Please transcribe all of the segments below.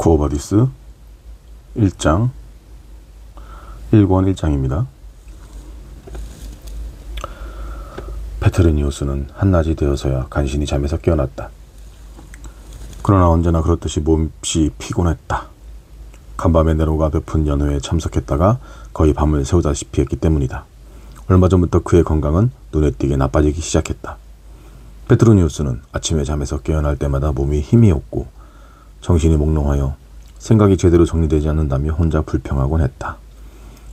쿠오바디스 1장 1권 1장입니다. 페트르니우스는 한낮이 되어서야 간신히 잠에서 깨어났다. 그러나 언제나 그렇듯이 몹시 피곤했다. 간밤에 네로가 베푼 연회에 참석했다가 거의 밤을 새우다시피 했기 때문이다. 얼마 전부터 그의 건강은 눈에 띄게 나빠지기 시작했다. 페트르니우스는 아침에 잠에서 깨어날 때마다 몸이 힘이 없고 정신이 몽롱하여 생각이 제대로 정리되지 않는다며 혼자 불평하곤 했다.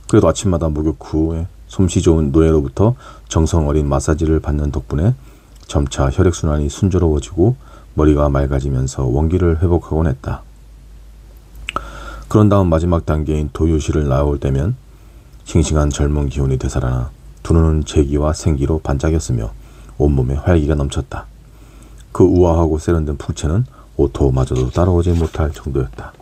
그래도 아침마다 목욕 후에 솜씨 좋은 노예로부터 정성 어린 마사지를 받는 덕분에 점차 혈액순환이 순조로워지고 머리가 맑아지면서 원기를 회복하곤 했다. 그런 다음 마지막 단계인 도요시를 나올 때면 싱싱한 젊은 기운이 되살아나 두 눈은 재기와 생기로 반짝였으며 온몸에 활기가 넘쳤다. 그 우아하고 세련된 풍채는 오토마저도 따라오지 못할 정도였다.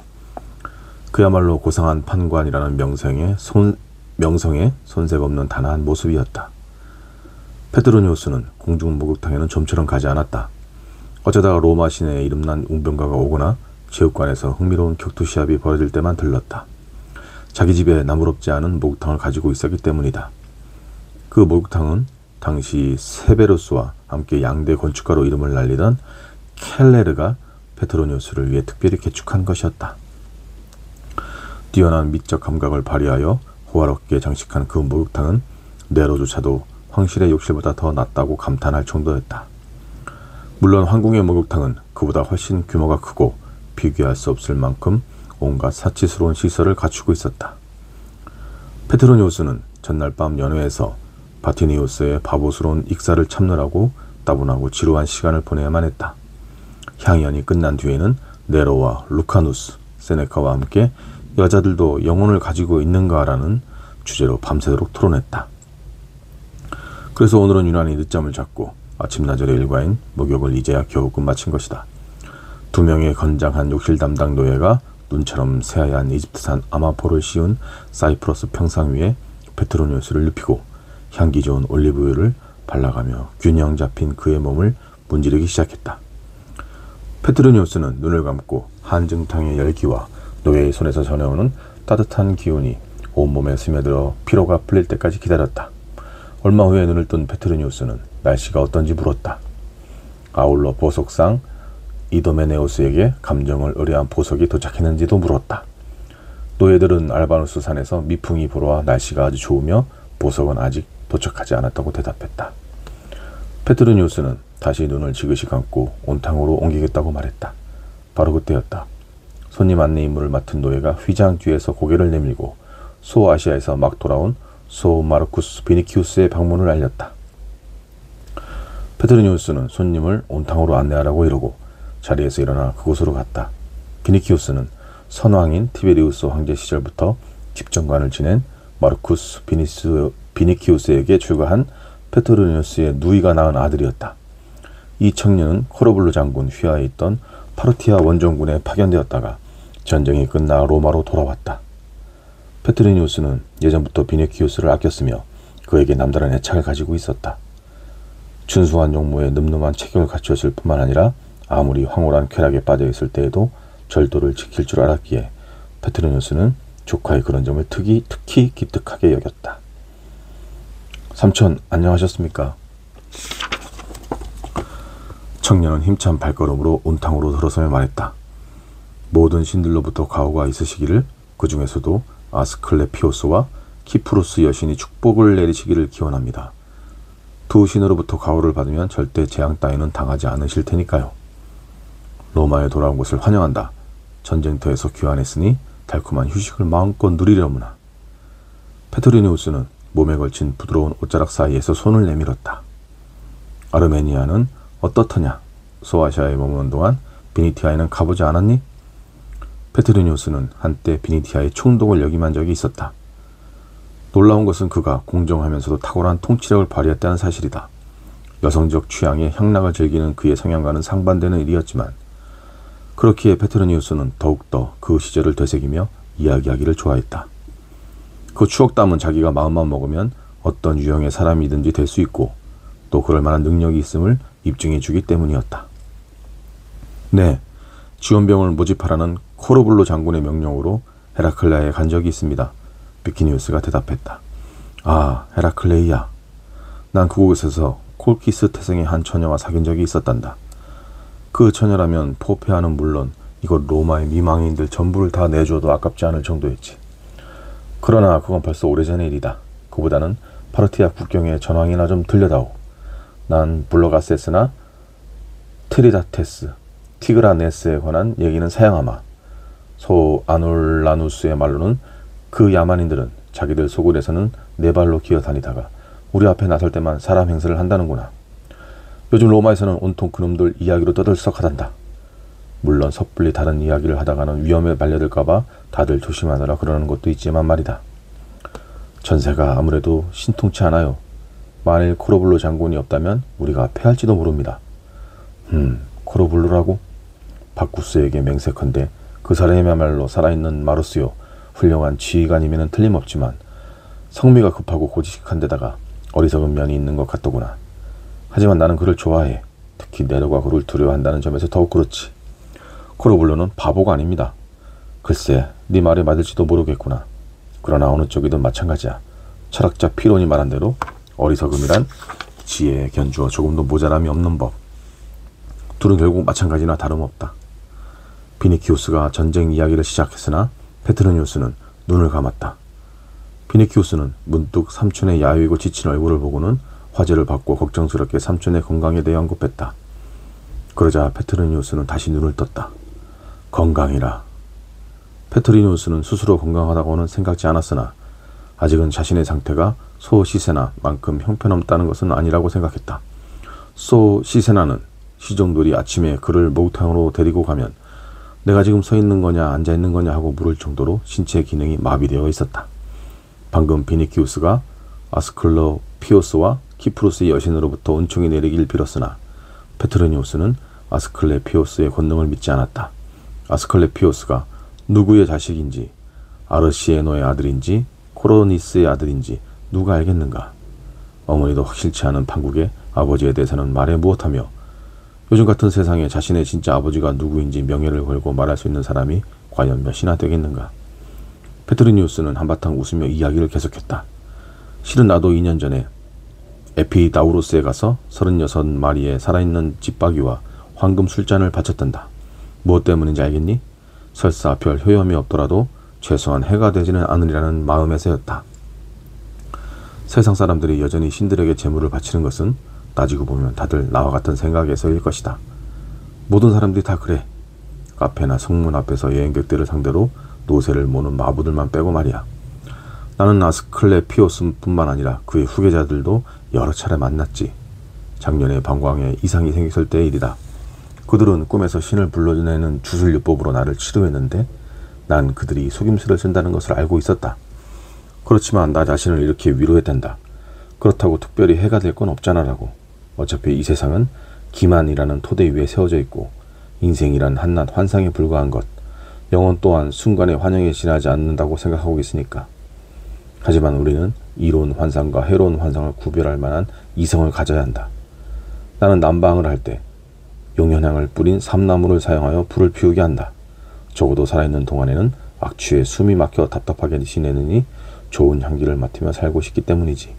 그야말로 고상한 판관이라는 명성에 손색 없는 단아한 모습이었다. 페트르니우스는 공중 목욕탕에는 좀처럼 가지 않았다. 어쩌다가 로마 시내에 이름난 웅변가가 오거나 체육관에서 흥미로운 격투 시합이 벌어질 때만 들렀다. 자기 집에 나무롭지 않은 목욕탕을 가지고 있었기 때문이다. 그 목욕탕은 당시 세베루스와 함께 양대 건축가로 이름을 날리던 켈레르가 페트르니우스를 위해 특별히 개축한 것이었다. 뛰어난 미적 감각을 발휘하여 호화롭게 장식한 그 목욕탕은 네로조차도 황실의 욕실보다 더 낫다고 감탄할 정도였다. 물론 황궁의 목욕탕은 그보다 훨씬 규모가 크고 비교할 수 없을 만큼 온갖 사치스러운 시설을 갖추고 있었다. 페트르니우스는 전날 밤 연회에서 바티니우스의 바보스러운 익사를 참느라고 따분하고 지루한 시간을 보내야만 했다. 향연이 끝난 뒤에는 네로와 루카누스, 세네카와 함께 여자들도 영혼을 가지고 있는가라는 주제로 밤새도록 토론했다. 그래서 오늘은 유난히 늦잠을 잤고 아침나절의 일과인 목욕을 이제야 겨우 끝마친 것이다. 두 명의 건장한 욕실 담당 노예가 눈처럼 새하얀 이집트산 아마포를 씌운 사이프러스 평상 위에 페트르니우스를 눕히고 향기 좋은 올리브유를 발라가며 균형 잡힌 그의 몸을 문지르기 시작했다. 페트르니우스는 눈을 감고 한증탕의 열기와 노예의 손에서 전해오는 따뜻한 기운이 온몸에 스며들어 피로가 풀릴 때까지 기다렸다. 얼마 후에 눈을 뜬 페트르니우스는 날씨가 어떤지 물었다. 아울러 보석상 이도메네우스에게 감정을 의뢰한 보석이 도착했는지도 물었다. 노예들은 알바누스 산에서 미풍이 불어와 날씨가 아주 좋으며 보석은 아직 도착하지 않았다고 대답했다. 페트르니우스는 다시 눈을 지그시 감고 온탕으로 옮기겠다고 말했다. 바로 그때였다. 손님 안내 임무를 맡은 노예가 휘장 뒤에서 고개를 내밀고 소아시아에서 막 돌아온 소 마르쿠스 비니키우스의 방문을 알렸다. 페트르니우스는 손님을 온탕으로 안내하라고 이러고 자리에서 일어나 그곳으로 갔다. 비니키우스는 선왕인 티베리우스 황제 시절부터 집정관을 지낸 마르쿠스 비니키우스에게 출가한 페트르니우스의 누이가 낳은 아들이었다. 이 청년은 코르블루 장군 휘하에 있던 파르티아 원정군에 파견되었다가 전쟁이 끝나 로마로 돌아왔다. 페트르니우스는 예전부터 비니키우스를 아꼈으며 그에게 남다른 애착을 가지고 있었다. 준수한 용모에 늠름한 체격을 갖추었을 뿐만 아니라 아무리 황홀한 쾌락에 빠져있을 때에도 절도를 지킬 줄 알았기에 페트르니우스는 조카의 그런 점을 특히 기특하게 여겼다. 삼촌, 안녕하셨습니까? 청년은 힘찬 발걸음으로 온탕으로 들어서며 말했다. 모든 신들로부터 가호가 있으시기를, 그 중에서도 아스클레피오스와 키프루스 여신이 축복을 내리시기를 기원합니다. 두 신으로부터 가호를 받으면 절대 재앙 따위는 당하지 않으실 테니까요. 로마에 돌아온 것을 환영한다. 전쟁터에서 귀환했으니 달콤한 휴식을 마음껏 누리려무나. 페트르니우스는 몸에 걸친 부드러운 옷자락 사이에서 손을 내밀었다. 아르메니아는 어떻더냐? 소아시아에 머무는 동안 비니티아에는 가보지 않았니? 페트르니우스는 한때 비니티아의 총독을 역임한 적이 있었다. 놀라운 것은 그가 공정하면서도 탁월한 통치력을 발휘했다는 사실이다. 여성적 취향에 향락을 즐기는 그의 성향과는 상반되는 일이었지만 그렇기에 페트르니우스는 더욱더 그 시절을 되새기며 이야기하기를 좋아했다. 그 추억 담은 자기가 마음만 먹으면 어떤 유형의 사람이든지 될 수 있고 또 그럴 만한 능력이 있음을 입증해 주기 때문이었다. 네, 지원병을 모집하라는 코르블로 장군의 명령으로 헤라클레아에 간 적이 있습니다. 비키니우스가 대답했다. 아, 헤라클레이야. 난 그곳에서 콜키스 태생의 한 처녀와 사귄 적이 있었단다. 그 처녀라면 포페아는 물론 이곳 로마의 미망인들 전부를 다 내줘도 아깝지 않을 정도였지. 그러나 그건 벌써 오래전의 일이다. 그보다는 파르티아 국경의 전황이나 좀 들려다오. 난 블러가세스나 트리다테스, 티그라네스에 관한 얘기는 사양하마. 소 아놀라누스의 말로는 그 야만인들은 자기들 소굴에서는 네 발로 기어다니다가 우리 앞에 나설 때만 사람 행세를 한다는구나. 요즘 로마에서는 온통 그놈들 이야기로 떠들썩하단다. 물론 섣불리 다른 이야기를 하다가는 위험에 발려들까봐 다들 조심하느라 그러는 것도 있지만 말이다. 전세가 아무래도 신통치 않아요. 만일 코르블로 장군이 없다면 우리가 패할지도 모릅니다. 코르블로라고? 바쿠스에게 맹세컨대 그 사람이야말로 살아있는 마루스요. 훌륭한 지휘관이면 틀림없지만 성미가 급하고 고지식한 데다가 어리석은 면이 있는 것 같더구나. 하지만 나는 그를 좋아해. 특히 네로가 그를 두려워한다는 점에서 더욱 그렇지. 코르블로는 바보가 아닙니다. 글쎄, 네 말이 맞을지도 모르겠구나. 그러나 어느 쪽이든 마찬가지야. 철학자 피론이 말한 대로 어리석음이란 지혜에 견주어 조금도 모자람이 없는 법. 둘은 결국 마찬가지나 다름없다. 비니키우스가 전쟁 이야기를 시작했으나 페트로니우스는 눈을 감았다. 비니키우스는 문득 삼촌의 야위고 지친 얼굴을 보고는 화제를 받고 걱정스럽게 삼촌의 건강에 대해 언급했다. 그러자 페트로니우스는 다시 눈을 떴다. 건강이라. 페트로니우스는 스스로 건강하다고는 생각지 않았으나 아직은 자신의 상태가 소 시세나만큼 형편없다는 것은 아니라고 생각했다. 소 시세나는 시종들이 아침에 그를 목욕탕으로 데리고 가면 내가 지금 서 있는 거냐 앉아 있는 거냐 하고 물을 정도로 신체 기능이 마비되어 있었다. 방금 비니키우스가 아스클레피오스와 키프루스의 여신으로부터 은총이 내리길 빌었으나 페트로니우스는 아스클레피오스의 권능을 믿지 않았다. 아스클레피오스가 누구의 자식인지, 아르시에노의 아들인지, 코로니스의 아들인지 누가 알겠는가? 어머니도 확실치 않은 판국의 아버지에 대해서는 말해 무엇하며 요즘 같은 세상에 자신의 진짜 아버지가 누구인지 명예를 걸고 말할 수 있는 사람이 과연 몇이나 되겠는가? 페트로니우스는 한바탕 웃으며 이야기를 계속했다. 실은 나도 2년 전에 에피다우로스에 가서 36마리의 살아있는 집박이와 황금 술잔을 바쳤단다. 무엇 때문인지 알겠니? 설사 별 효염이 없더라도 최소한 해가 되지는 않으리라는 마음에서였다. 세상 사람들이 여전히 신들에게 제물을 바치는 것은 따지고 보면 다들 나와 같은 생각에서일 것이다. 모든 사람들이 다 그래. 카페나 성문 앞에서 여행객들을 상대로 노새를 모는 마부들만 빼고 말이야. 나는 아스클레피오스뿐만 아니라 그의 후계자들도 여러 차례 만났지. 작년에 방광에 이상이 생겼을 때의 일이다. 그들은 꿈에서 신을 불러내는 주술요법으로 나를 치료했는데 난 그들이 속임수를 쓴다는 것을 알고 있었다. 그렇지만 나 자신을 이렇게 위로했단다. 그렇다고 특별히 해가 될 건 없잖아라고. 어차피 이 세상은 기만이라는 토대 위에 세워져 있고 인생이란 한낱 환상에 불과한 것, 영혼 또한 순간의 환영에 지나지 않는다고 생각하고 있으니까. 하지만 우리는 이로운 환상과 해로운 환상을 구별할 만한 이성을 가져야 한다. 나는 난방을 할 때 용현향을 뿌린 삼나무를 사용하여 불을 피우게 한다. 적어도 살아있는 동안에는 악취에 숨이 막혀 답답하게 지내느니 좋은 향기를 맡으며 살고 싶기 때문이지.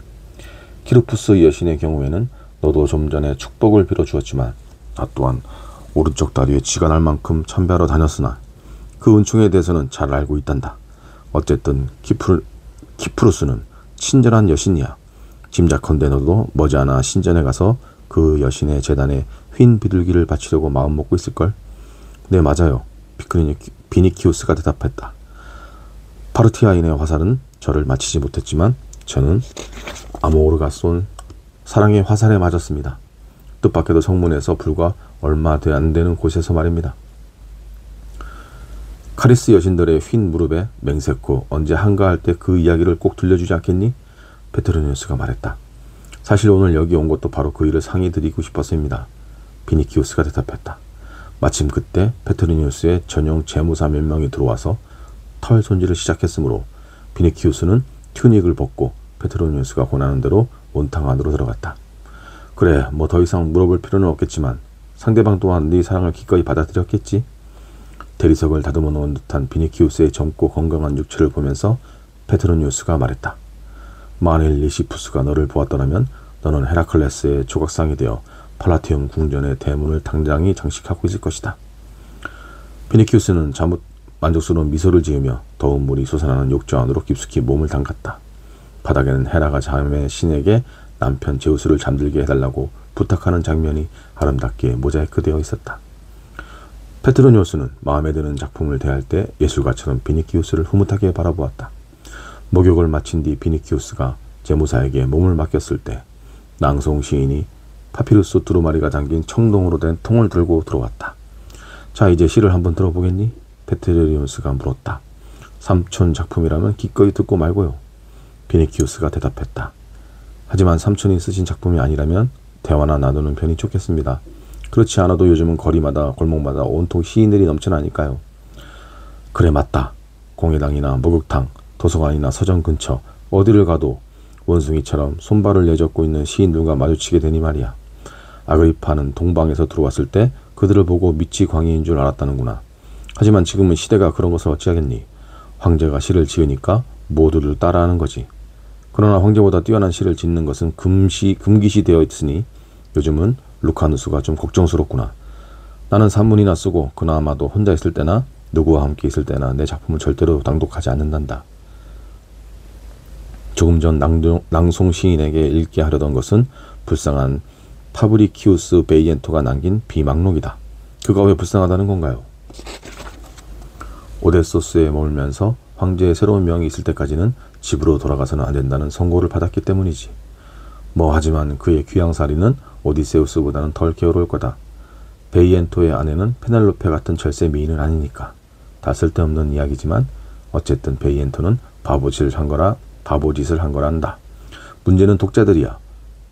키루푸스 여신의 경우에는 너도 좀 전에 축복을 빌어주었지만 나 또한 오른쪽 다리에 쥐가 날 만큼 참배하러 다녔으나 그 은총에 대해서는 잘 알고 있단다. 어쨌든 키프루스는 친절한 여신이야. 짐작컨대 너도 머지않아 신전에 가서 그 여신의 제단에 휜 비둘기를 바치려고 마음먹고 있을걸? 네, 맞아요. 비니키우스가 대답했다. 파르티아인의 화살은 저를 맞히지 못했지만 저는 아모르가 쏜 사랑의 화살에 맞았습니다. 뜻밖에도 성문에서 불과 얼마 안 되는 곳에서 말입니다. 카리스 여신들의 휜 무릎에 맹세코 언제 한가할 때 그 이야기를 꼭 들려주지 않겠니? 페트로니우스가 말했다. 사실 오늘 여기 온 것도 바로 그 일을 상의드리고 싶어서입니다. 비니키우스가 대답했다. 마침 그때 페트로니우스의 전용 재무사 몇 명이 들어와서 털 손질을 시작했으므로 비니키우스는 튜닉을 벗고 페트로니우스가 권하는 대로 온탕 안으로 들어갔다. 그래, 뭐 더 이상 물어볼 필요는 없겠지만 상대방 또한 네 사랑을 기꺼이 받아들였겠지? 대리석을 다듬어 놓은 듯한 비니키우스의 젊고 건강한 육체를 보면서 페트로니우스가 말했다. 만일 리시푸스가 너를 보았더라면 너는 헤라클레스의 조각상이 되어 팔라티움 궁전의 대문을 당장히 장식하고 있을 것이다. 비니키우스는 잠옷 만족스러운 미소를 지으며 더운 물이 솟아나는 욕조 안으로 깊숙이 몸을 담갔다. 바닥에는 헤라가 자매 신에게 남편 제우스를 잠들게 해달라고 부탁하는 장면이 아름답게 모자이크되어 있었다. 페트로니우스는 마음에 드는 작품을 대할 때 예술가처럼 비니키우스를 흐뭇하게 바라보았다. 목욕을 마친 뒤 비니키우스가 제무사에게 몸을 맡겼을 때 낭송 시인이 파피루스 두루마리가 담긴 청동으로 된 통을 들고 들어왔다. 자, 이제 시를 한번 들어보겠니? 페트로니우스가 물었다. 삼촌 작품이라면 기꺼이 듣고 말고요. 비니키우스가 대답했다. 하지만 삼촌이 쓰신 작품이 아니라면 대화나 나누는 편이 좋겠습니다. 그렇지 않아도 요즘은 거리마다 골목마다 온통 시인들이 넘쳐나니까요. 그래, 맞다. 공회당이나 목욕탕, 도서관이나 서점 근처 어디를 가도 원숭이처럼 손발을 내젓고 있는 시인들과 마주치게 되니 말이야. 아그리파는 동방에서 들어왔을 때 그들을 보고 미치 광이인 줄 알았다는구나. 하지만 지금은 시대가 그런 것을 어찌하겠니. 황제가 시를 지으니까 모두를 따라하는 거지. 그러나 황제보다 뛰어난 시를 짓는 것은 금기시 되어 있으니 요즘은 루카누스가 좀 걱정스럽구나. 나는 산문이나 쓰고 그나마도 혼자 있을 때나 누구와 함께 있을 때나 내 작품을 절대로 낭독하지 않는단다. 조금 전 낭송 시인에게 읽게 하려던 것은 불쌍한 파브리키우스 베이엔토가 남긴 비망록이다. 그가 왜 불쌍하다는 건가요? 오데소스에 머물면서 황제의 새로운 명이 있을 때까지는 집으로 돌아가서는 안 된다는 선고를 받았기 때문이지. 하지만 그의 귀양살이는 오디세우스보다는 덜 게으를 거다. 베이엔토의 아내는 페넬로페 같은 절세 미인은 아니니까. 다 쓸데없는 이야기지만 어쨌든 베이엔토는 바보짓을 한 거란다. 문제는 독자들이야.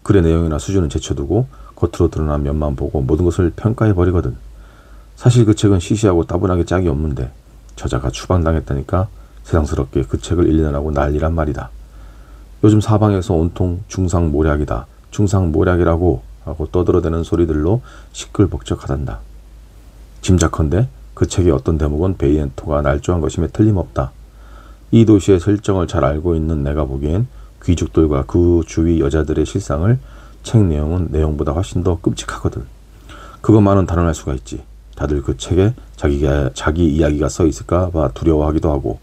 글의 내용이나 수준은 제쳐두고 겉으로 드러난 면만 보고 모든 것을 평가해버리거든. 사실 그 책은 시시하고 따분하게 짝이 없는데 저자가 추방당했다니까 세상스럽게 그 책을 읽느라고 난리란 말이다. 요즘 사방에서 온통 중상모략이다. 중상모략이라고 하고 떠들어대는 소리들로 시끌벅적하단다. 짐작컨대 그 책의 어떤 대목은 베이엔토가 날조한 것임에 틀림없다. 이 도시의 설정을 잘 알고 있는 내가 보기엔 귀족들과 그 주위 여자들의 실상을 책 내용보다 훨씬 더 끔찍하거든. 그것만은 단언할 수가 있지. 다들 그 책에 자기 이야기가 써 있을까 봐 두려워하기도 하고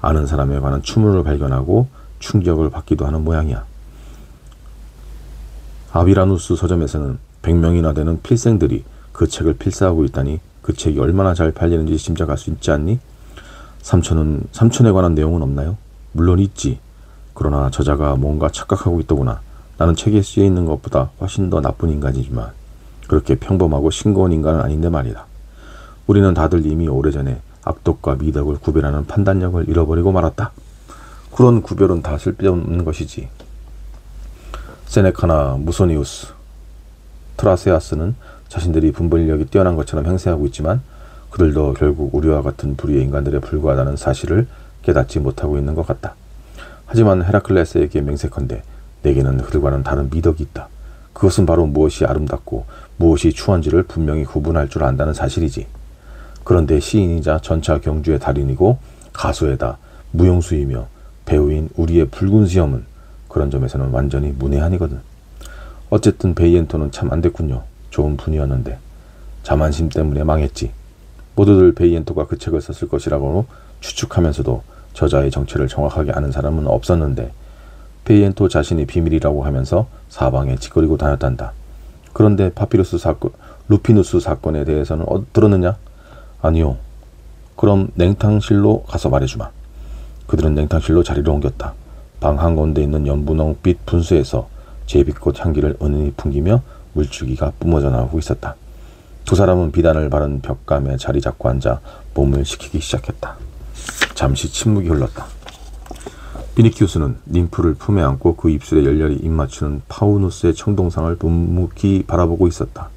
아는 사람에 관한 추문을 발견하고 충격을 받기도 하는 모양이야. 아비라누스 서점에서는 100명이나 되는 필생들이 그 책을 필사하고 있다니 그 책이 얼마나 잘 팔리는지 짐작할 수 있지 않니? 삼촌에 관한 내용은 없나요? 물론 있지. 그러나 저자가 뭔가 착각하고 있더구나. 나는 책에 쓰여 있는 것보다 훨씬 더 나쁜 인간이지만 그렇게 평범하고 싱거운 인간은 아닌데 말이다. 우리는 다들 이미 오래전에 악덕과 미덕을 구별하는 판단력을 잃어버리고 말았다. 그런 구별은 다 쓸데없는 것이지. 세네카나 무소니우스, 트라세아스는 자신들이 분별력이 뛰어난 것처럼 행세하고 있지만 그들도 결국 우리와 같은 부류의 인간들에 불과하다는 사실을 깨닫지 못하고 있는 것 같다. 하지만 헤라클레스에게 맹세컨대 내게는 그들과는 다른 미덕이 있다. 그것은 바로 무엇이 아름답고 무엇이 추한지를 분명히 구분할 줄 안다는 사실이지. 그런데 시인이자 전차 경주의 달인이고 가수에다 무용수이며 배우인 우리의 붉은 수염은 그런 점에서는 완전히 문외한이거든. 어쨌든 베이엔토는 참 안됐군요. 좋은 분이었는데 자만심 때문에 망했지. 모두들 베이엔토가 그 책을 썼을 것이라고 추측하면서도 저자의 정체를 정확하게 아는 사람은 없었는데 베이엔토 자신이 비밀이라고 하면서 사방에 짓거리고 다녔단다. 그런데 루피누스 사건에 대해서는 들었느냐? 아니요. 그럼 냉탕실로 가서 말해주마. 그들은 냉탕실로 자리를 옮겼다. 방 한가운데 있는 연분홍빛 분수에서 제비꽃 향기를 은은히 풍기며 물줄기가 뿜어져 나오고 있었다. 두 사람은 비단을 바른 벽감에 자리 잡고 앉아 몸을 식히기 시작했다. 잠시 침묵이 흘렀다. 비니키우스는 ним프를 품에 안고 그 입술에 열렬히 입맞추는 파우누스의 청동상을 묵묵히 바라보고 있었다.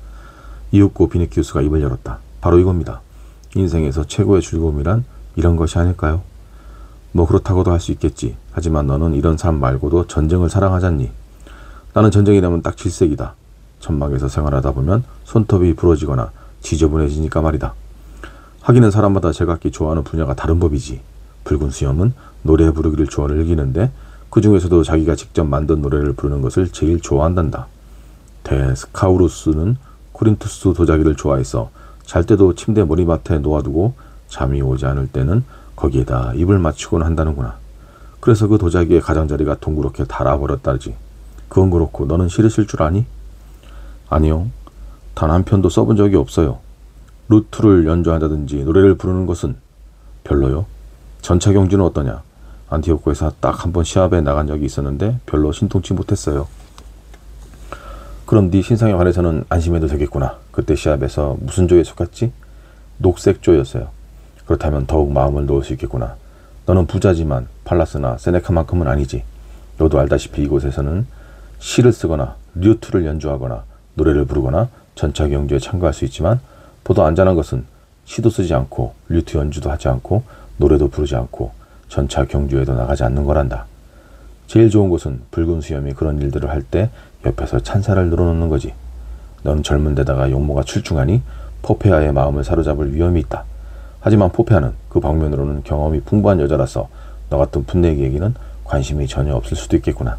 이윽고 비니키우스가 입을 열었다. 바로 이겁니다. 인생에서 최고의 즐거움이란 이런 것이 아닐까요? 그렇다고도 할 수 있겠지. 하지만 너는 이런 삶 말고도 전쟁을 사랑하잖니. 나는 전쟁이라면 딱 질색이다. 천막에서 생활하다 보면 손톱이 부러지거나 지저분해지니까 말이다. 하기는 사람마다 제각기 좋아하는 분야가 다른 법이지. 붉은 수염은 노래 부르기를 즐기는데 그 중에서도 자기가 직접 만든 노래를 부르는 것을 제일 좋아한단다. 데스카우루스는 코린투스 도자기를 좋아해서 잘 때도 침대 머리맡에 놓아두고 잠이 오지 않을 때는 거기에다 입을 맞추곤 한다는구나. 그래서 그 도자기의 가장자리가 동그랗게 닳아버렸다지. 그건 그렇고 너는 시를 쓸 줄 아니? 아니요. 단 한 편도 써본 적이 없어요. 루트를 연주한다든지 노래를 부르는 것은 별로요. 전차 경주는 어떠냐? 안티오코에서 딱 한 번 시합에 나간 적이 있었는데 별로 신통치 못했어요. 그럼 네 신상에 관해서는 안심해도 되겠구나. 그때 시합에서 무슨 조에 속했지? 녹색 조였어요. 그렇다면 더욱 마음을 놓을 수 있겠구나. 너는 부자지만 팔라스나 세네카만큼은 아니지. 너도 알다시피 이곳에서는 시를 쓰거나 류트를 연주하거나 노래를 부르거나 전차 경주에 참가할 수 있지만 보다 안전한 것은 시도 쓰지 않고 류트 연주도 하지 않고 노래도 부르지 않고 전차 경주에도 나가지 않는 거란다. 제일 좋은 것은 붉은 수염이 그런 일들을 할 때 옆에서 찬사를 늘어놓는 거지. 넌 젊은 데다가 용모가 출중하니 포페아의 마음을 사로잡을 위험이 있다. 하지만 포페아는 그 방면으로는 경험이 풍부한 여자라서 너 같은 풋내기에게는 관심이 전혀 없을 수도 있겠구나.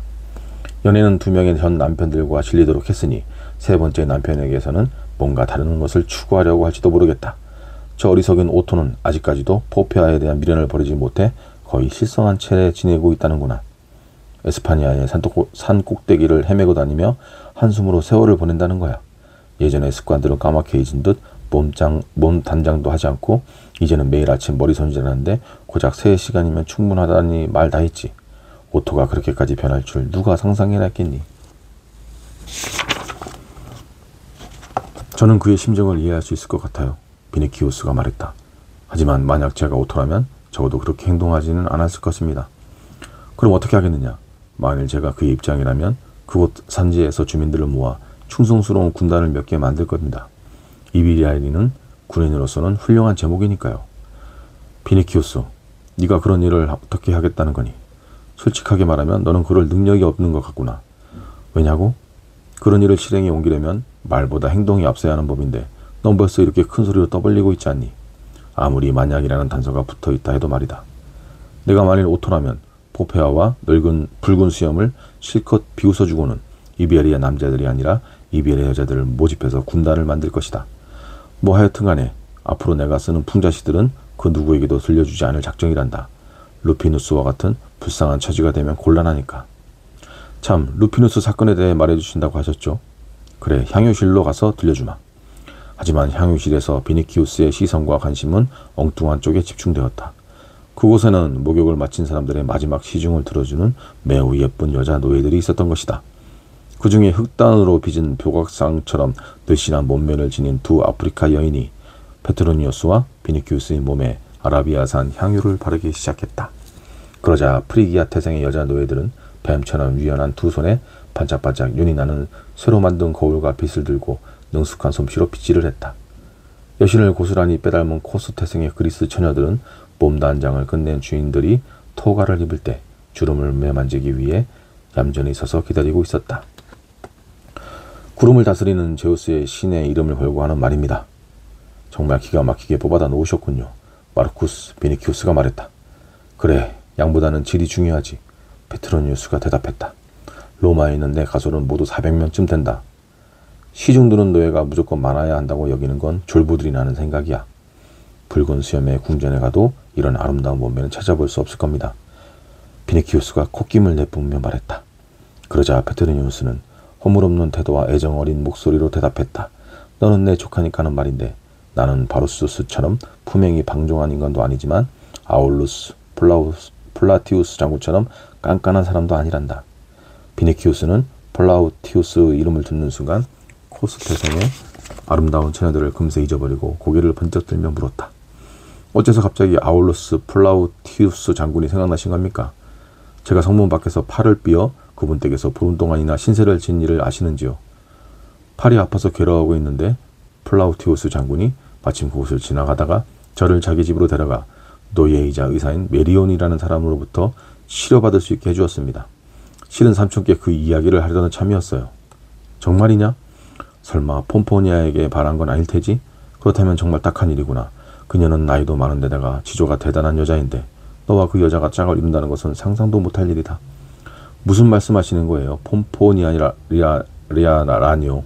연애는 2명의 전 남편들과 질리도록 했으니 세 번째 남편에게서는 뭔가 다른 것을 추구하려고 할지도 모르겠다. 저 어리석은 오토는 아직까지도 포페아에 대한 미련을 버리지 못해 거의 실성한 채 지내고 있다는구나. 에스파니아의 산 꼭대기를 헤매고 다니며 한숨으로 세월을 보낸다는 거야. 예전의 습관들은 까맣게 잊은 듯 몸 단장도 하지 않고 이제는 매일 아침 머리 손질하는데 고작 3시간이면 충분하다니 말 다 했지. 오토가 그렇게까지 변할 줄 누가 상상해냈겠니? 저는 그의 심정을 이해할 수 있을 것 같아요. 비니키우스가 말했다. 하지만 만약 제가 오토라면 적어도 그렇게 행동하지는 않았을 것입니다. 그럼 어떻게 하겠느냐? 만일 제가 그의 입장이라면 그곳 산지에서 주민들을 모아 충성스러운 군단을 몇 개 만들 겁니다. 이비리아인은 군인으로서는 훌륭한 제목이니까요. 비니키우스, 네가 그런 일을 어떻게 하겠다는 거니? 솔직하게 말하면 너는 그럴 능력이 없는 것 같구나. 왜냐고? 그런 일을 실행에 옮기려면 말보다 행동이 앞서야 하는 법인데 넌 벌써 이렇게 큰 소리로 떠벌리고 있지 않니? 아무리 만약이라는 단서가 붙어있다 해도 말이다. 내가 만일 오토라면 포페아와 늙은 붉은 수염을 실컷 비웃어주고는 이베리아 남자들이 아니라 이베리아 여자들을 모집해서 군단을 만들 것이다. 뭐 하여튼간에 앞으로 내가 쓰는 풍자시들은 그 누구에게도 들려주지 않을 작정이란다. 루피누스와 같은 불쌍한 처지가 되면 곤란하니까. 참, 루피누스 사건에 대해 말해주신다고 하셨죠? 그래, 향유실로 가서 들려주마. 하지만 향유실에서 비니키우스의 시선과 관심은 엉뚱한 쪽에 집중되었다. 그곳에는 목욕을 마친 사람들의 마지막 시중을 들어주는 매우 예쁜 여자 노예들이 있었던 것이다. 그 중에 흑단으로 빚은 표각상처럼 늘씬한 몸매를 지닌 두 아프리카 여인이 페트로니우스와 비니키우스의 몸에 아라비아산 향유를 바르기 시작했다. 그러자 프리기아 태생의 여자 노예들은 뱀처럼 유연한 두 손에 반짝반짝 윤이 나는 새로 만든 거울과 빗을 들고 능숙한 솜씨로 빗질을 했다. 여신을 고스란히 빼닮은 코스 태생의 그리스 처녀들은 몸 단장을 끝낸 주인들이 토가를 입을 때 주름을 매만지기 위해 얌전히 서서 기다리고 있었다. 구름을 다스리는 제우스의 신의 이름을 걸고 하는 말입니다. 정말 기가 막히게 뽑아다 놓으셨군요. 마르쿠스 비니키우스가 말했다. 그래, 양보다는 질이 중요하지. 페트로니우스가 대답했다. 로마에 있는 내 가솔은 모두 400명쯤 된다. 시중 드는 노예가 무조건 많아야 한다고 여기는 건 졸부들이 나는 생각이야. 붉은 수염의 궁전에 가도 이런 아름다운 몸매는 찾아볼 수 없을 겁니다. 비니키우스가 콧김을 내뿜으며 말했다. 그러자 페트로니우스는 허물없는 태도와 애정 어린 목소리로 대답했다. 너는 내 조카니까는 말인데 나는 바루스처럼 품행이 방종한 인간도 아니지만 아울루스, 플라티우스 장군처럼 깐깐한 사람도 아니란다. 비니키우스는 플라우티우스 이름을 듣는 순간 코스 태생의 아름다운 처녀들을 금세 잊어버리고 고개를 번쩍 들며 물었다. 어째서 갑자기 아울루스 플라우티우스 장군이 생각나신 겁니까? 제가 성문 밖에서 팔을 삐어 그분 댁에서 보름 동안이나 신세를 진 일을 아시는지요? 팔이 아파서 괴로워하고 있는데 플라우티우스 장군이 마침 그곳을 지나가다가 저를 자기 집으로 데려가 노예이자 의사인 메리온이라는 사람으로부터 치료받을 수 있게 해주었습니다. 실은 삼촌께 그 이야기를 하려던 참이었어요. 정말이냐? 설마 폼포니아에게 바란 건 아닐 테지? 그렇다면 정말 딱한 일이구나. 그녀는 나이도 많은데다가 지조가 대단한 여자인데 너와 그 여자가 짝을 이룬다는 것은 상상도 못할 일이다. 무슨 말씀하시는 거예요? 폼포니아니라니요.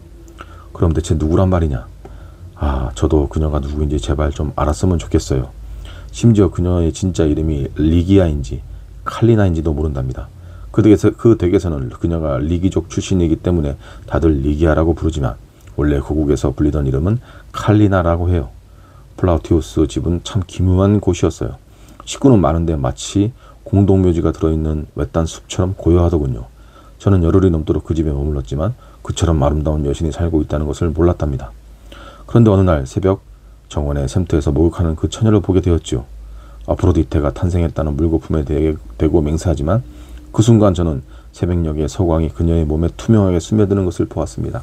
그럼 대체 누구란 말이냐? 아, 저도 그녀가 누구인지 제발 좀 알았으면 좋겠어요. 심지어 그녀의 진짜 이름이 리기아인지 칼리나인지도 모른답니다. 그 댁에서는 그녀가 리기족 출신이기 때문에 다들 리기아라고 부르지만 원래 고국에서 불리던 이름은 칼리나라고 해요. 플라우티우스 집은 참 기묘한 곳이었어요. 식구는 많은데 마치 공동묘지가 들어있는 외딴 숲처럼 고요하더군요. 저는 열흘이 넘도록 그 집에 머물렀지만 그처럼 아름다운 여신이 살고 있다는 것을 몰랐답니다. 그런데 어느 날 새벽 정원의 샘터에서 목욕하는 그 처녀를 보게 되었지요. 아프로디테가 탄생했다는 물거품에 대고 맹세하지만 그 순간 저는 새벽녘의 서광이 그녀의 몸에 투명하게 스며드는 것을 보았습니다.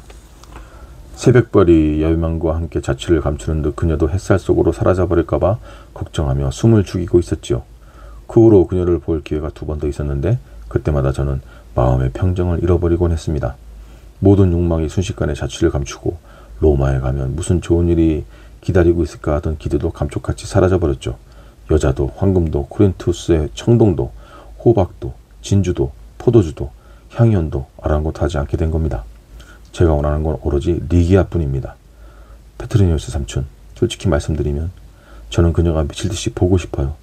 새벽별이 여명과 함께 자취를 감추는 듯 그녀도 햇살 속으로 사라져버릴까봐 걱정하며 숨을 죽이고 있었지요. 그 후로 그녀를 볼 기회가 2번 더 있었는데 그때마다 저는 마음의 평정을 잃어버리곤 했습니다. 모든 욕망이 순식간에 자취를 감추고 로마에 가면 무슨 좋은 일이 기다리고 있을까 하던 기대도 감쪽같이 사라져버렸죠. 여자도 황금도 코린투스의 청동도 호박도 진주도 포도주도 향연도 아랑곳하지 않게 된 겁니다. 제가 원하는 건 오로지 리기아뿐입니다. 페트로니우스 삼촌, 솔직히 말씀드리면 저는 그녀가 미칠듯이 보고 싶어요.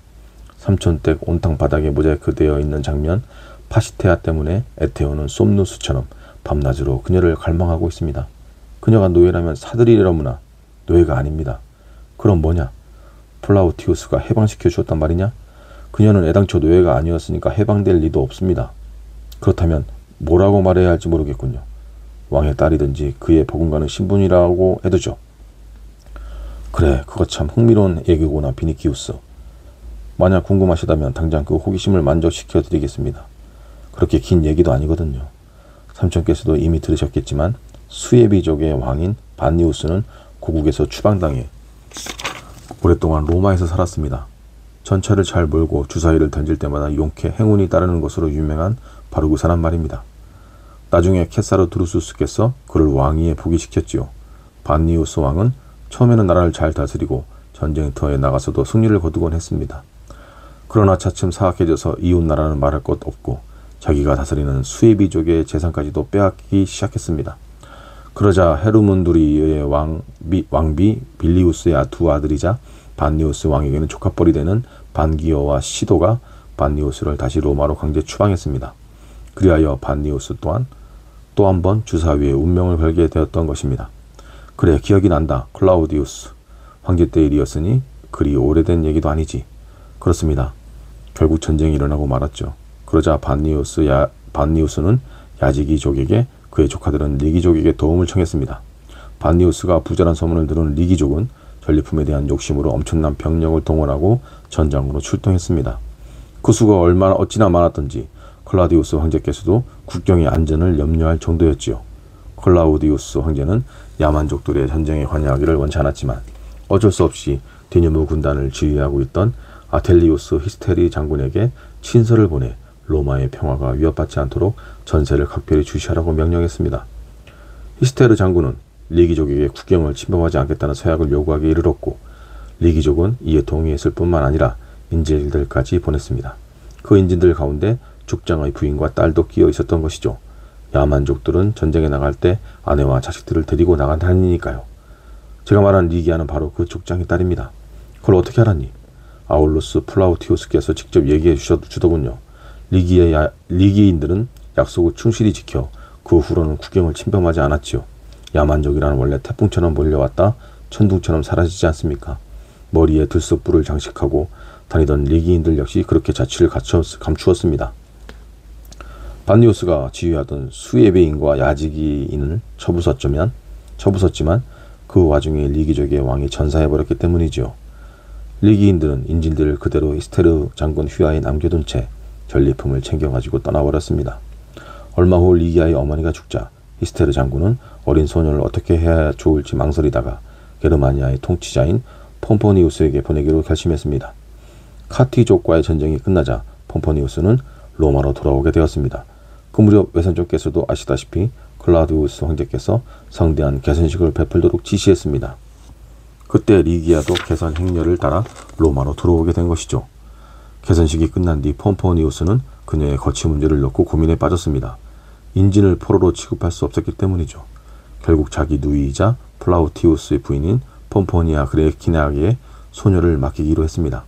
삼촌 댁 온탕 바닥에 모자이크되어 있는 장면, 파시테아 때문에 에테오는 솜누스처럼 밤낮으로 그녀를 갈망하고 있습니다. 그녀가 노예라면 사들이려무나 노예가 아닙니다. 그럼 뭐냐? 플라우티우스가 해방시켜 주었단 말이냐? 그녀는 애당초 노예가 아니었으니까 해방될 리도 없습니다. 그렇다면 뭐라고 말해야 할지 모르겠군요. 왕의 딸이든지 그의 버금가는 신분이라고 해두죠. 그래, 그거 참 흥미로운 얘기구나, 비니키우스. 만약 궁금하시다면 당장 그 호기심을 만족시켜 드리겠습니다. 그렇게 긴 얘기도 아니거든요. 삼촌께서도 이미 들으셨겠지만 수에비족의 왕인 반니우스는 고국에서 추방당해 오랫동안 로마에서 살았습니다. 전차를 잘 몰고 주사위를 던질 때마다 용케 행운이 따르는 것으로 유명한 바로 그 사람 말입니다. 나중에 케사르 드루수스께서 그를 왕위에 부기시켰지요. 반니우스 왕은 처음에는 나라를 잘 다스리고 전쟁터에 나가서도 승리를 거두곤 했습니다. 그러나 차츰 사악해져서 이웃 나라는 말할 것 없고 자기가 다스리는 수에비족의 재산까지도 빼앗기 시작했습니다. 그러자 헤르문두리의 왕비 빌리우스의 2 아들이자 반니우스 왕에게는 조카뻘이 되는 반기어와 시도가 반니우스를 다시 로마로 강제 추방했습니다. 그리하여 반니우스 또한 또 한 번 주사위에 운명을 걸게 되었던 것입니다. 그래, 기억이 난다. 클라우디우스. 황제 때 일이었으니 그리 오래된 얘기도 아니지. 그렇습니다. 결국 전쟁이 일어나고 말았죠. 그러자 반니우스는 야지기족에게 그의 조카들은 리기족에게 도움을 청했습니다. 반니우스가 부자란 소문을 들은 리기족은 전리품에 대한 욕심으로 엄청난 병력을 동원하고 전장으로 출동했습니다. 그 수가 어찌나 많았던지 클라우디우스 황제께서도 국경의 안전을 염려할 정도였지요. 클라우디우스 황제는 야만족들의 전쟁에 관여하기를 원치 않았지만 어쩔 수 없이 데뉴브 군단을 지휘하고 있던 아텔리우스 히스테리 장군에게 친서를 보내 로마의 평화가 위협받지 않도록 전세를 각별히 주시하라고 명령했습니다. 히스테르 장군은 리기족에게 국경을 침범하지 않겠다는 서약을 요구하기에 이르렀고 리기족은 이에 동의했을 뿐만 아니라 인질들까지 보냈습니다. 그 인질들 가운데 족장의 부인과 딸도 끼어 있었던 것이죠. 야만족들은 전쟁에 나갈 때 아내와 자식들을 데리고 나간다니까요. 제가 말한 리기아는 바로 그 족장의 딸입니다. 그걸 어떻게 알았니? 아울루스 플라우티우스께서 직접 얘기해 주더군요. 리기인들은 약속을 충실히 지켜 그 후로는 국경을 침범하지 않았지요. 야만족이란 원래 태풍처럼 몰려왔다 천둥처럼 사라지지 않습니까? 머리에 들소뿔을 장식하고 다니던 리기인들 역시 그렇게 자취를 감추었습니다. 반니우스가 지휘하던 수에베인과 야지기인을 쳐부쉈지만 그 와중에 리기족의 왕이 전사해버렸기 때문이지요. 리기인들은 인질들을 그대로 히스테르 장군 휘하에 남겨둔 채 전리품을 챙겨가지고 떠나버렸습니다. 얼마 후 리기아의 어머니가 죽자 히스테르 장군은 어린 소년을 어떻게 해야 좋을지 망설이다가 게르마니아의 통치자인 폼포니우스에게 보내기로 결심했습니다. 카티족과의 전쟁이 끝나자 폼포니우스는 로마로 돌아오게 되었습니다. 그 무렵 외선족께서도 아시다시피 클라우디우스 황제께서 성대한 개선식을 베풀도록 지시했습니다. 그때 리기아도 개선 행렬을 따라 로마로 들어오게 된 것이죠. 개선식이 끝난 뒤 폼포니우스는 그녀의 거취 문제를 놓고 고민에 빠졌습니다. 인진을 포로로 취급할 수 없었기 때문이죠. 결국 자기 누이이자 플라우티우스의 부인인 폼포니아 그레키나에게 소녀를 맡기기로 했습니다.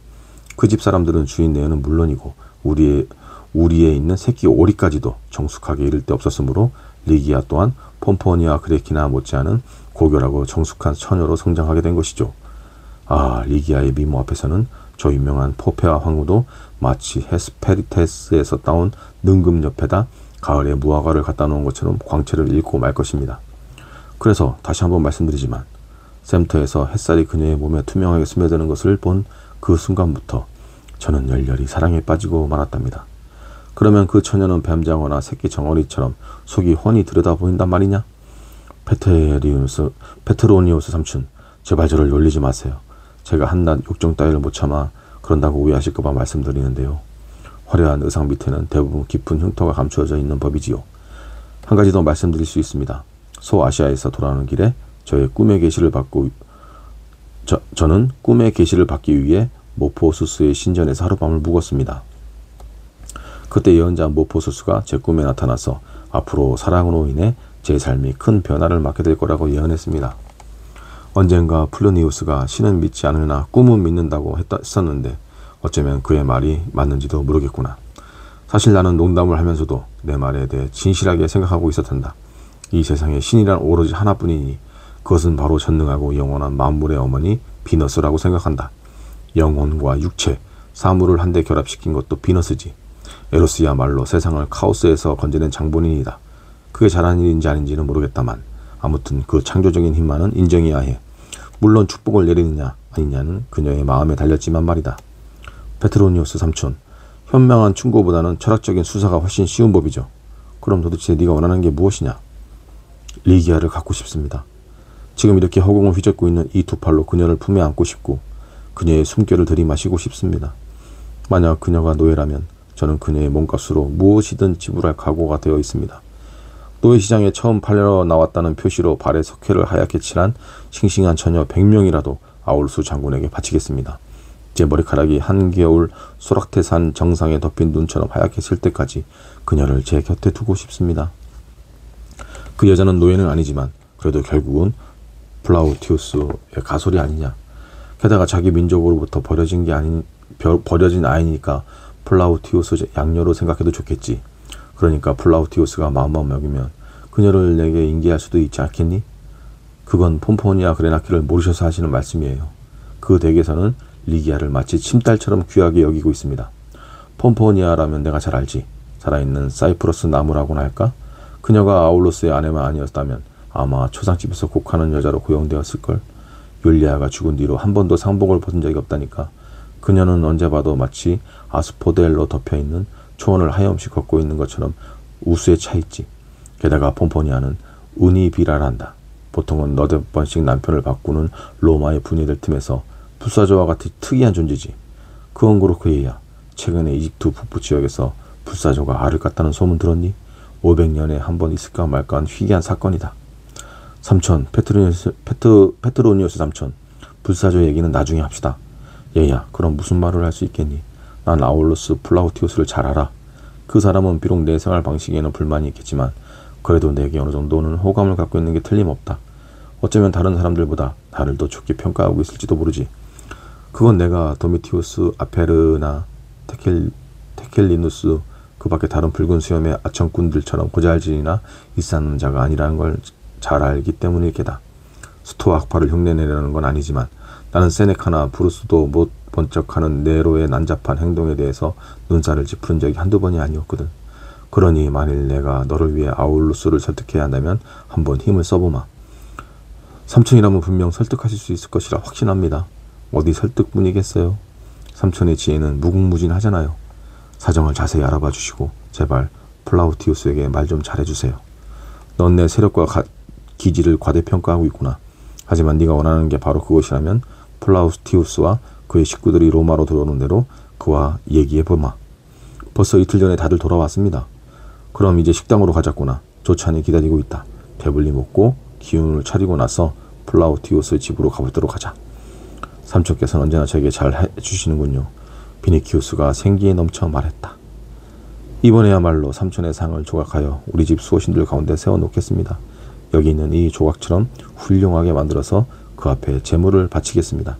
그 집 사람들은 주인 내연은 물론이고 우리에 있는 새끼 오리까지도 정숙하게 이를 데 없었으므로 리기아 또한 폼포니아 그레키나 못지않은 고결하고 정숙한 처녀로 성장하게 된 것이죠. 아, 리기아의 미모 앞에서는 저 유명한 포페아 황후도 마치 헤스페리테스에서 따온 능금 옆에다 가을에 무화과를 갖다 놓은 것처럼 광채를 잃고 말 것입니다. 그래서 다시 한번 말씀드리지만 샘터에서 햇살이 그녀의 몸에 투명하게 스며드는 것을 본 그 순간부터 저는 열렬히 사랑에 빠지고 말았답니다. 그러면 그 처녀는 뱀장어나 새끼 정어리처럼 속이 훤히 들여다보인단 말이냐? 페트로니우스 삼촌, 제발 저를 놀리지 마세요. 제가 한낱 욕정 따위를 못 참아 그런다고 오해하실까봐 말씀드리는데요. 화려한 의상 밑에는 대부분 깊은 흉터가 감추어져 있는 법이지요. 한 가지 더 말씀드릴 수 있습니다. 소아시아에서 돌아오는 길에 저는 꿈의 계시를 받기 위해 모포수스의 신전에서 하룻밤을 묵었습니다. 그때 예언자 모포수스가 제 꿈에 나타나서 앞으로 사랑으로 인해 제 삶이 큰 변화를 맞게 될 거라고 예언했습니다. 언젠가 플루니우스가 신은 믿지 않으나 꿈은 믿는다고 했었는데 어쩌면 그의 말이 맞는지도 모르겠구나. 사실 나는 농담을 하면서도 내 말에 대해 진실하게 생각하고 있었단다. 이 세상에 신이란 오로지 하나뿐이니 그것은 바로 전능하고 영원한 만물의 어머니 비너스라고 생각한다. 영혼과 육체, 사물을 한데 결합시킨 것도 비너스지. 에로스야말로 세상을 카오스에서 건져낸 장본인이다. 그게 잘한 일인지 아닌지는 모르겠다만 아무튼 그 창조적인 힘만은 인정해야 해. 물론 축복을 내리느냐 아니냐는 그녀의 마음에 달렸지만 말이다. 페트로니우스 삼촌, 현명한 충고보다는 철학적인 수사가 훨씬 쉬운 법이죠. 그럼 도대체 네가 원하는 게 무엇이냐? 리기아를 갖고 싶습니다. 지금 이렇게 허공을 휘젓고 있는 이 두 팔로 그녀를 품에 안고 싶고 그녀의 숨결을 들이마시고 싶습니다. 만약 그녀가 노예라면 저는 그녀의 몸값으로 무엇이든 지불할 각오가 되어 있습니다. 노예시장에 처음 팔려 나왔다는 표시로 발에 석회를 하얗게 칠한 싱싱한 처녀 100명이라도 아울루스 장군에게 바치겠습니다. 제 머리카락이 한겨울 소락테산 정상에 덮인 눈처럼 하얗게 칠 때까지 그녀를 제 곁에 두고 싶습니다. 그 여자는 노예는 아니지만 그래도 결국은 플라우티우스의 가솔이 아니냐. 게다가 자기 민족으로부터 버려진 아이니까 플라우티우스 양녀로 생각해도 좋겠지. 그러니까 플라우티우스가 마음만 먹이면 그녀를 내게 인계할 수도 있지 않겠니? 그건 폼포니아 그레나키를 모르셔서 하시는 말씀이에요. 그 댁에서는 리기아를 마치 침딸처럼 귀하게 여기고 있습니다. 폼포니아라면 내가 잘 알지. 살아있는 사이프러스 나무라고나 할까? 그녀가 아울루스의 아내만 아니었다면 아마 초상집에서 곡하는 여자로 고용되었을걸. 율리아가 죽은 뒤로 한 번도 상복을 벗은 적이 없다니까. 그녀는 언제 봐도 마치 아스포델로 덮여있는 초원을 하염없이 걷고 있는 것처럼 우수에 차있지. 게다가 폼포니아는 우니비라란다. 보통은 너댓 번씩 남편을 바꾸는 로마의 분예들 틈에서 불사조와 같이 특이한 존재지. 그건 그렇고 얘야. 최근에 이집트 북부 지역에서 불사조가 알을 깠다는 소문 들었니? 500년에 한 번 있을까 말까 한 희귀한 사건이다. 삼촌, 페트로니우스 삼촌, 불사조 얘기는 나중에 합시다. 얘야, 그럼 무슨 말을 할 수 있겠니? 난 아울루스 플라우티우스를 잘 알아. 그 사람은 비록 내 생활 방식에는 불만이 있겠지만 그래도 내게 어느 정도는 호감을 갖고 있는 게 틀림없다. 어쩌면 다른 사람들보다 나를 더 좋게 평가하고 있을지도 모르지. 그건 내가 도미티우스 아페르나 테켈리누스 그 밖에 다른 붉은 수염의 아청꾼들처럼 고잘질이나 일사는 자가 아니라는 걸 잘 알기 때문일 게다. 스토아 학파를 흉내내려는 건 아니지만 나는 세네카나 브루스도 못 본 척하는 네로의 난잡한 행동에 대해서 눈살을 찌푸른 적이 한두 번이 아니었거든. 그러니 만일 내가 너를 위해 아울루스를 설득해야 한다면 한번 힘을 써보마. 삼촌이라면 분명 설득하실 수 있을 것이라 확신합니다. 어디 설득뿐이겠어요. 삼촌의 지혜는 무궁무진하잖아요. 사정을 자세히 알아봐 주시고 제발 플라우티우스에게 말 좀 잘해주세요. 넌 내 세력과 기지를 과대평가하고 있구나. 하지만 네가 원하는 게 바로 그것이라면 플라우티우스와 그의 식구들이 로마로 들어오는 대로 그와 얘기해보마. 벌써 이틀 전에 다들 돌아왔습니다. 그럼 이제 식당으로 가자꾸나. 조찬이 기다리고 있다. 배불리 먹고 기운을 차리고 나서 플라우티우스 집으로 가보도록 하자. 삼촌께서는 언제나 저에게 잘 해주시는군요. 비니키우스가 생기에 넘쳐 말했다. 이번에야말로 삼촌의 상을 조각하여 우리 집 수호신들 가운데 세워놓겠습니다. 여기 있는 이 조각처럼 훌륭하게 만들어서 그 앞에 제물을 바치겠습니다.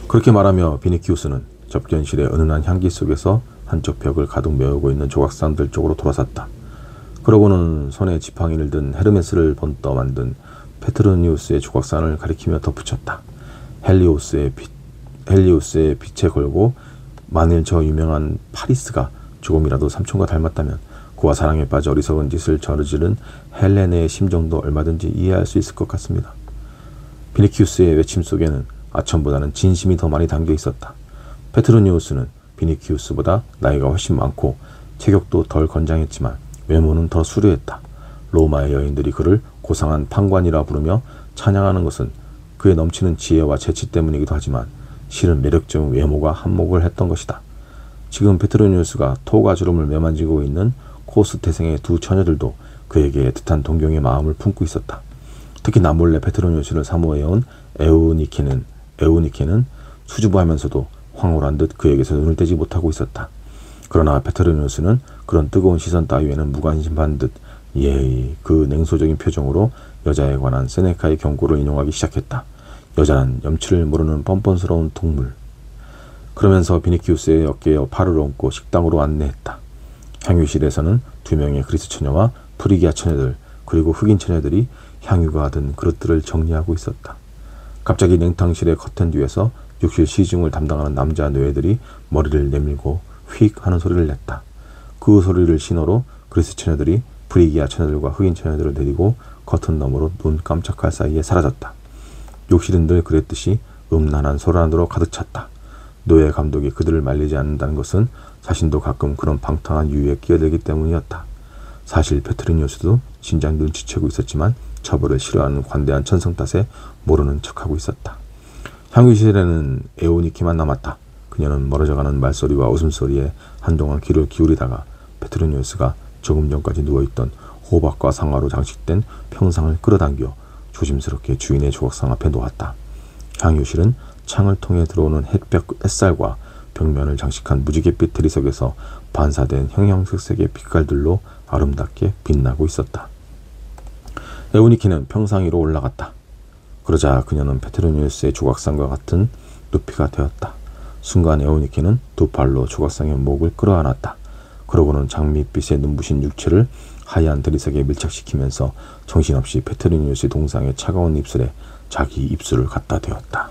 그렇게 말하며 비니키우스는 접견실의 은은한 향기 속에서 한쪽 벽을 가득 메우고 있는 조각상들 쪽으로 돌아섰다. 그러고는 손에 지팡이를 든 헤르메스를 본떠 만든 페트로니우스의 조각상을 가리키며 덧붙였다. 헬리오스의 빛에 걸고 만일 저 유명한 파리스가 조금이라도 삼촌과 닮았다면 그와 사랑에 빠져 어리석은 짓을 저지른 헬레네의 심정도 얼마든지 이해할 수 있을 것 같습니다. 비니키우스의 외침 속에는 아첨보다는 진심이 더 많이 담겨 있었다. 페트로니우스는 비니키우스보다 나이가 훨씬 많고 체격도 덜 건장했지만 외모는 더 수려했다. 로마의 여인들이 그를 고상한 판관이라 부르며 찬양하는 것은 그의 넘치는 지혜와 재치 때문이기도 하지만 실은 매력적인 외모가 한몫을 했던 것이다. 지금 페트로니우스가 토가주름을 매만지고 있는 코스 태생의 두 처녀들도 그에게 애틋한 동경의 마음을 품고 있었다. 특히 남몰래 페트로니우스를 사모해온 에우니케는 수줍어하면서도 황홀한 듯 그에게서 눈을 떼지 못하고 있었다. 그러나 페트로니우스는 그런 뜨거운 시선 따위에는 무관심한 듯 그 냉소적인 표정으로 여자에 관한 세네카의 경고를 인용하기 시작했다. 여자는 염치를 모르는 뻔뻔스러운 동물. 그러면서 비니키우스의 어깨에 팔을 얹고 식당으로 안내했다. 향유실에서는 2명의 그리스 처녀와 프리기아 처녀들 그리고 흑인 처녀들이 향유가 든 그릇들을 정리하고 있었다. 갑자기 냉탕실의 커튼 뒤에서 욕실 시중을 담당하는 남자 노예들이 머리를 내밀고 휙 하는 소리를 냈다. 그 소리를 신호로 그리스 처녀들이 프리기아 처녀들과 흑인 처녀들을 데리고 커튼 너머로 눈 깜짝할 사이에 사라졌다. 욕실은 늘 그랬듯이 음란한 소란으로 가득 찼다. 노예 감독이 그들을 말리지 않는다는 것은 자신도 가끔 그런 방탕한 유유에 끼어들기 때문이었다. 사실 페트로니우스도 진작 눈치채고 있었지만 처벌을 싫어하는 관대한 천성 탓에 모르는 척하고 있었다. 향유실에는 에오니키만 남았다. 그녀는 멀어져가는 말소리와 웃음소리에 한동안 귀를 기울이다가 페트로니우스가 조금 전까지 누워있던 호박과 상아로 장식된 평상을 끌어당겨 조심스럽게 주인의 조각상 앞에 놓았다. 향유실은 창을 통해 들어오는 햇살과 벽면을 장식한 무지갯빛 대리석에서 반사된 형형색색의 빛깔들로 아름답게 빛나고 있었다. 에우니키는 평상 위로 올라갔다. 그러자 그녀는 페트로니우스의 조각상과 같은 높이가 되었다. 순간 에우니키는 두 팔로 조각상의 목을 끌어안았다. 그러고는 장밋빛에 눈부신 육체를 하얀 대리석에 밀착시키면서 정신없이 페트로니우스의 동상의 차가운 입술에 자기 입술을 갖다 대었다.